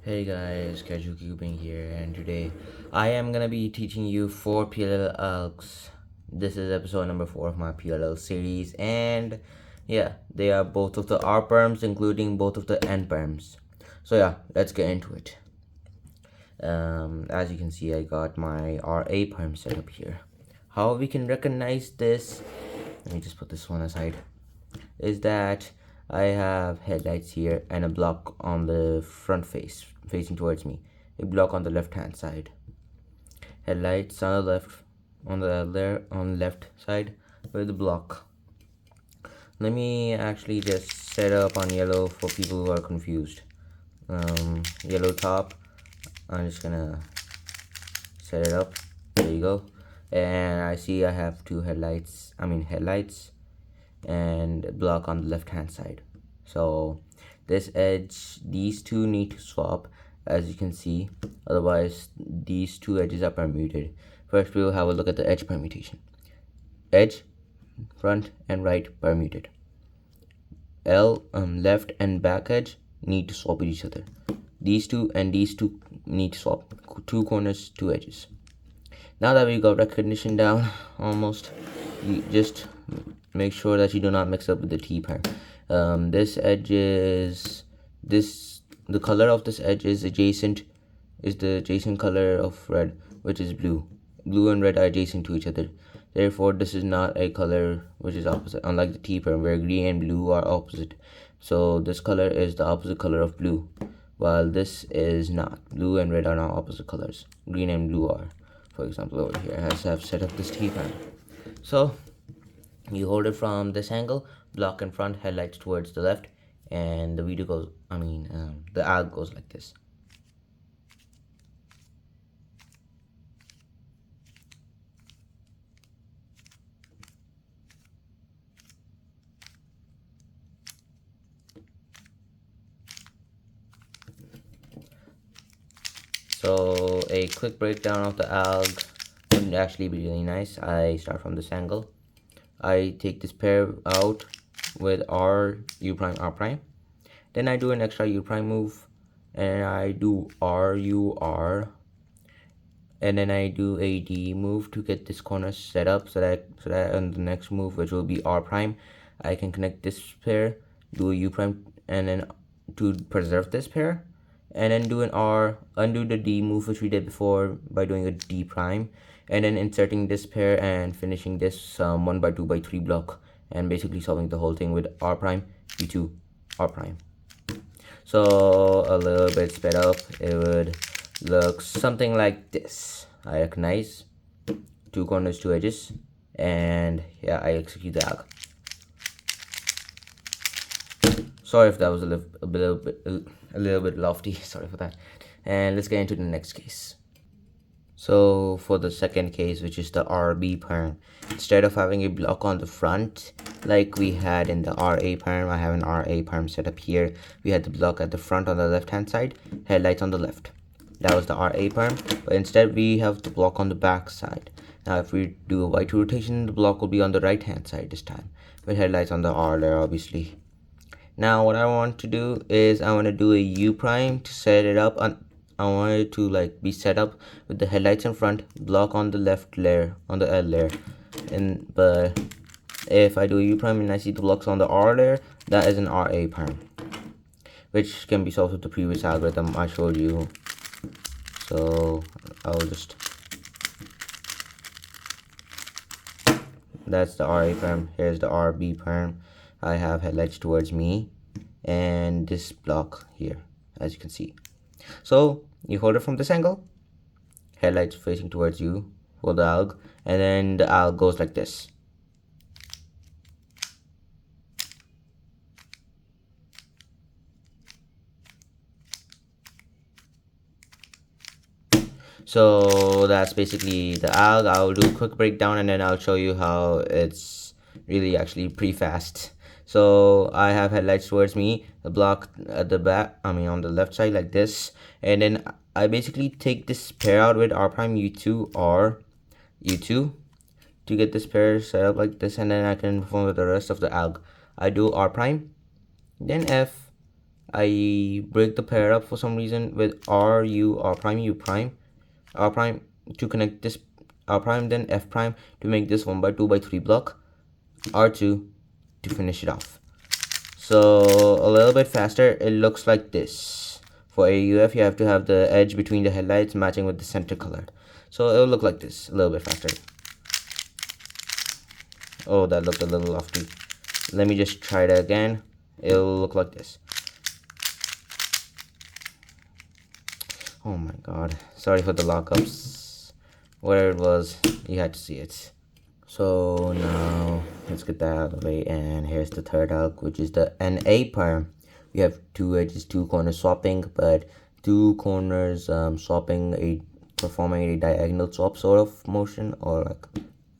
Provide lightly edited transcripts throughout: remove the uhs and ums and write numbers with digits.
Hey guys, Casual Cubing here, and today I am gonna be teaching you 4 PLL algs. This is episode number 4 of my PLL series, and yeah, they are both of the R perms, including both of the N perms. So yeah, let's get into it. As you can see, I got my RA perm set up here. How we can recognize this? Let me just put this one aside. Is that I have headlights here and a block on the front face facing towards me, a block on the left hand side, headlights on the left side with the block. Let me actually just set up on yellow for people who are confused. Yellow top, I'm just gonna set it up. There you go. And I see I have two headlights and block on the left hand side. So this edge, these two need to swap, as you can see, otherwise these two edges are permuted. First we'll have a look at the edge permutation. Edge, front and right permuted. Left and back edge need to swap with each other. These two and these two need to swap. Two corners, two edges. Now that we got recognition down almost, you just make sure that you do not mix up with the T perm. This edge is the color of this edge is the adjacent color of red, which is blue. Blue and red are adjacent to each other. Therefore, this is not a color which is opposite, unlike the T perm where green and blue are opposite. So this color is the opposite color of blue, while this is not. Blue and red are not opposite colors. Green and blue are. For example, over here, as I've set up this T perm. So you hold it from this angle, block in front, headlights towards the left, and the video goes, the alg goes like this. So a quick breakdown of the alg would actually be really nice. I start from this angle. I take this pair out with R, U prime, R prime. Then I do an extra U prime move, and I do R, U, R. And then I do a D move to get this corner set up so that on the next move, which will be R prime, I can connect this pair, do a U prime, and then to preserve this pair, and then do an R, undo the D move which we did before by doing a D prime, and then inserting this pair and finishing this 1 by 2 by 3 block, and basically solving the whole thing with R prime, U2, R prime. So a little bit sped up, it would look something like this. I recognize two corners, two edges, and yeah, I execute the alg. Sorry if that was a little bit lofty. Sorry for that. And let's get into the next case. So for the second case, which is the RB perm, instead of having a block on the front like we had in the RA perm, I have an RA perm set up here. We had the block at the front on the left hand side, headlights on the left. That was the RA perm, but instead we have the block on the back side. Now if we do a Y2 rotation, the block will be on the right hand side this time, with headlights on the R there obviously. Now what I want to do is I want to do a U prime to set it up. I want it to like be set up with the headlights in front, block on the left layer, on the L layer. But if I do a U prime and I see the blocks on the R layer, that is an RA perm, which can be solved with the previous algorithm I showed you. So I'll just, that's the RA perm. Here's the RB perm. I have headlights towards me and this block here, as you can see. So you hold it from this angle, headlights facing towards you for the alg, and then the alg goes like this. So that's basically the alg. I'll do a quick breakdown and then I'll show you how it's really actually pretty fast. So I have headlights towards me, the block at the back, on the left side like this, and then I basically take this pair out with R prime U2 or U2 to get this pair set up like this, and then I can perform with the rest of the alg. I do R prime, then F, I break the pair up for some reason with R, U, R prime, U prime, R prime to connect this R prime, then F prime to make this 1 by 2 by 3 block, R2 to finish it off. So a little bit faster, it looks like this. For AUF, you have to have the edge between the headlights matching with the center color. So it'll look like this, a little bit faster. Oh, that looked a little lofty. Let me just try that again. It'll look like this. Oh my god, sorry for the lockups. Where it was, you had to see it. So now let's get that out of the way, and here's the third alg, which is the NA perm. We have two edges, two corners swapping, but two corners performing a diagonal swap sort of motion, or like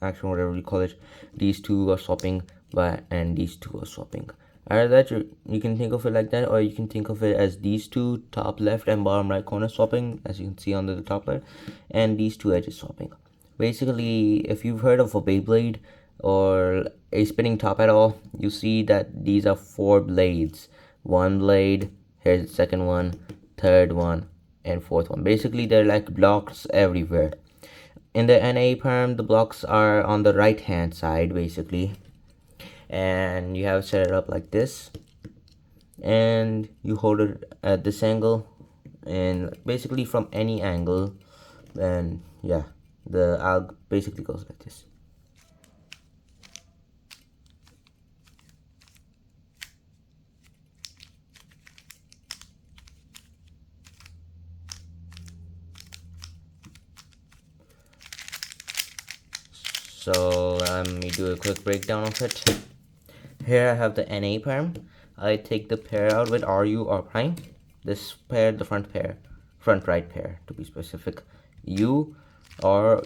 action, whatever you call it. These two are swapping, and these two are swapping. Either that, you can think of it like that, or you can think of it as these two top left and bottom right corner swapping, as you can see under the top layer, and these two edges swapping. Basically, if you've heard of a Beyblade or a spinning top at all, you see that these are 4 blades. One blade, here's the second one, third one, and fourth one. Basically, they're like blocks everywhere. In the NA perm, the blocks are on the right hand side, basically. And you have set it up like this, and you hold it at this angle, and basically from any angle, and yeah, the alg basically goes like this. So let me do a quick breakdown of it. Here I have the NA perm. I take the pair out with RU R prime. This pair, the front right pair to be specific. U R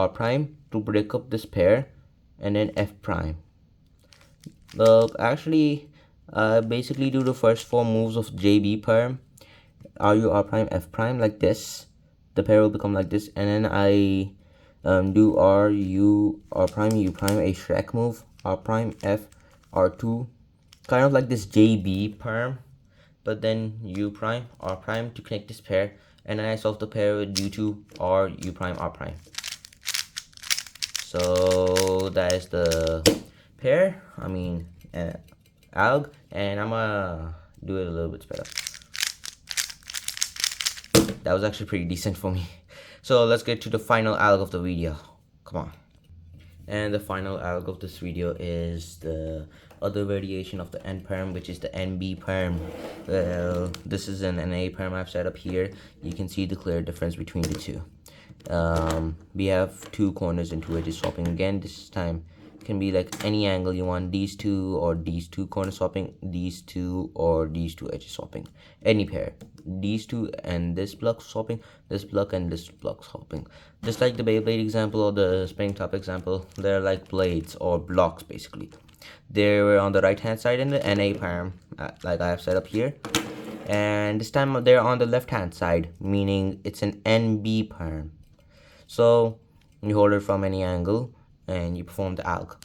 prime to break up this pair, and then F prime. Actually, basically do the first 4 moves of JB perm, RU R prime F prime like this. The pair will become like this, and then I do RU R prime U prime, a Shrek move, R prime F R2, kind of like this JB perm, but then U prime R prime to connect this pair, and then I solve the pair with U2 or U prime R prime. So that is the pair, alg, and I'm gonna do it a little bit sped up. That was actually pretty decent for me. So let's get to the final alg of the video. Come on. And the final alg of this video is the other variation of the N perm, which is the NB perm. Well, this is an NA perm I've set up here. You can see the clear difference between the two. We have 2 corners and 2 edges swapping. Again, this time it can be like any angle you want. These 2 or these 2 corners swapping, these 2 or these 2 edges swapping. Any pair. These 2 and this block swapping, this block and this block swapping. Just like the Beyblade example or the spinning top example, they're like blades or blocks basically. They're on the right hand side in the NA perm, like I have set up here. And this time they're on the left hand side, meaning it's an NB perm. So you hold it from any angle and you perform the alg.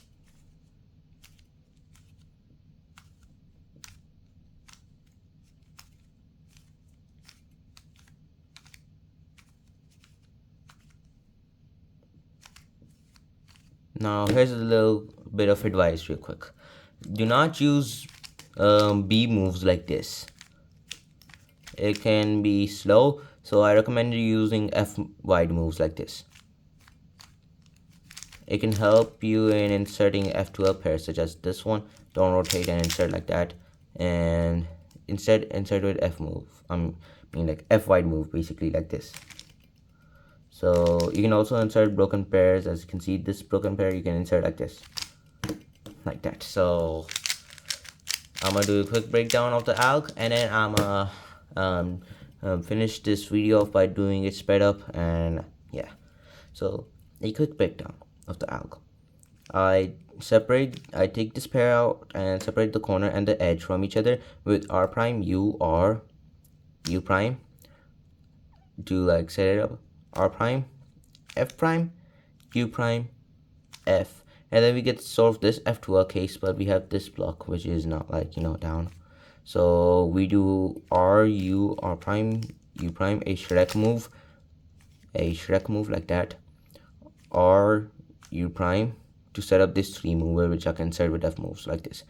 Now here's a little bit of advice real quick. Do not use B moves like this. It can be slow, so I recommend you using F wide moves like this. It can help you in inserting F12 pairs such as this one. Don't rotate and insert like that, and instead insert with F move. Like F wide move, basically like this. So you can also insert broken pairs. As you can see, this broken pair you can insert like this, like that. So I'm gonna do a quick breakdown of the alg, and then I'm gonna finish this video off by doing it sped up. And yeah, so a quick breakdown of the alg. I take this pair out and separate the corner and the edge from each other with R prime U or U prime to like set it up. R prime F prime U prime F, and then we get sort of this F12 case, but we have this block which is not like down. So we do R U R prime U prime a Shrek move like that, R U prime to set up this 3 mover, which I can set with F moves like this,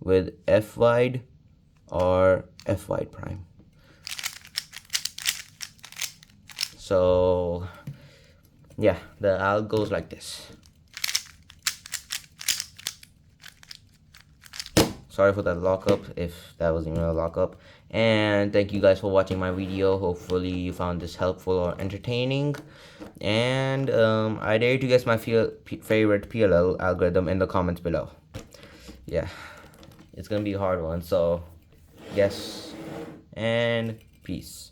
with F wide or F wide prime. So yeah, the alg goes like this. Sorry for that lockup, if that was even a lockup. And thank you guys for watching my video. Hopefully you found this helpful or entertaining. And I dare you to guess my favorite PLL algorithm in the comments below. Yeah, it's gonna be a hard one, so guess, and peace.